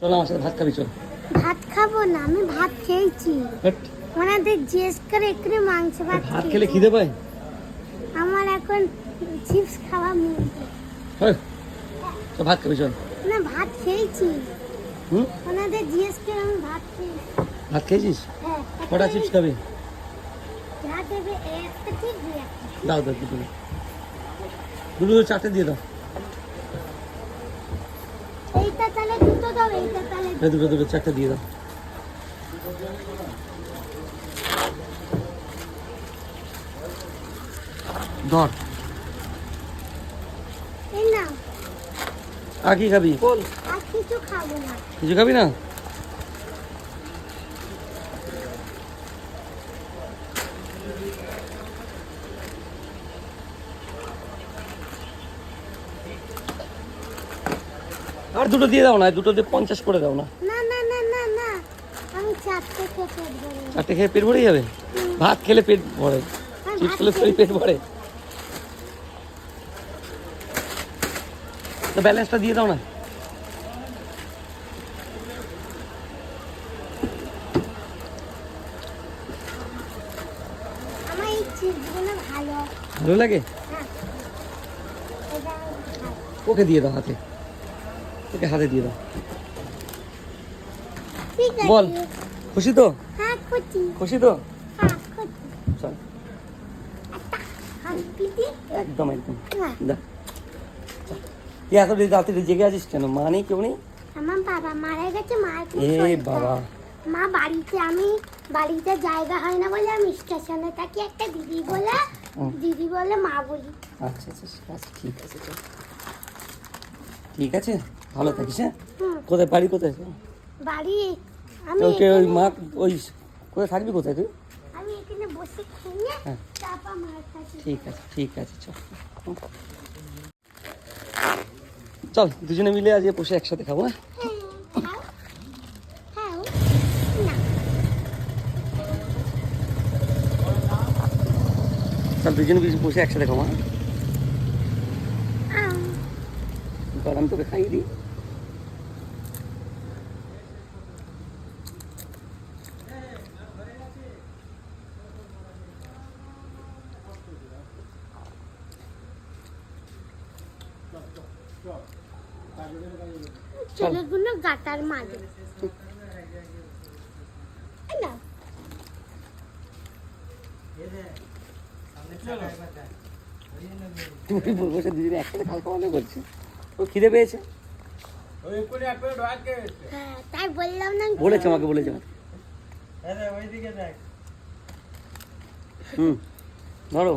চল আমার সাথে ভাত খাবি, চল। ভাত খাবো না, আমি ভাত খেয়েছি। ওনাদের জিজ্ঞেস করে একটু মাংস ভাত ভাত খেলে খিদে পায়? আমার এখন চিপস খাওয়া মুড। তো ভাত খাবি, চল। না, ভাত খেয়েছি। হুম, ওনাদের জিজ্ঞেস করে আমি ভাত খেয়েছি। ভাত খেয়েছিস? হ্যাঁ। কটা চিপস খাবি? যা দেবে একটা চিপস দিয়ে। দাও দাও, দুটো চারটে দিয়ে দাও। এইটা তাহলে দুটো দাও, এইটা তাহলে দুটো চারটে দিয়ে দাও। ধর। এই না। আর কি খাবি? আর কিছু খাবো না। কিছু খাবি না? আর দুটো দিয়ে দাও না, দুটো দিয়ে 50 করে দাও না। না না না না না, আমি চারটে খেয়ে পেট ভরে। চারটে খেয়ে পেট ভরে যাবে? ভাত খেলে পেট ভরে, চিপস খেলে শরীর পেট ভরে। তো ব্যালেন্সটা দিয়ে দাও না। আমার এই চিপসগুলো ভালো। ভালো লাগে? হ্যাঁ, এটা আমি খাই। ওকে দিয়ে দাও হাতে, ওকে হাতে দিয়ে দাও। ঠিক আছে। বল, খুশি তো? হ্যাঁ খুশি। খুশি তো? হ্যাঁ খুশি। চল। হাসবি দি? একদম একদম। হ্যাঁ। যা। তুই এত রাত্রে জেগে আছিস কেন? মা নেই, কেউ নেই? আমার বাবা মারা গেছে, মার খুব এ শরীর বাবা। খারাপ। মা বাড়িতে, আমি বাড়িতে জায়গা হয় না বলে আমি স্টেশনে থাকি। একটা দিদি বলে মা বলি। আচ্ছা আচ্ছা আচ্ছা, ঠিক আছে, চল। ঠিক আছে, ভালো থাকিস। হ্যাঁ, হুম। কোথায় বাড়ি, কোথায়? বাড়ি আমি ওকে ওই এখানে- মা, ওই কোথায় থাকবি, কোথায় তুই? আমি এখানে বসে খেয়ে হ্যাঁ। তারপর মার কাছে। ঠিক আছে ঠিক আছে, চল। চল দুজনে মিলে আজ বসে একসাথে খাবো। হ্যাঁ, হ্যাঁ, খাও। না, চল দুজনে বসে একসাথে খাবো। হ্যাঁ, আম, এবার আমি তোকে খাইয়ে দিই। ছেলেগুলো গাটার মাঝে। এই নাও। তুমি বসে দুজনে একসাথে খাওয়া খাওয়া করছি। ও খিদে পেয়েছে, হ্যাঁ, তাই বললাম না। বলেছে আমাকে, বলেছে। হুম, ধরো।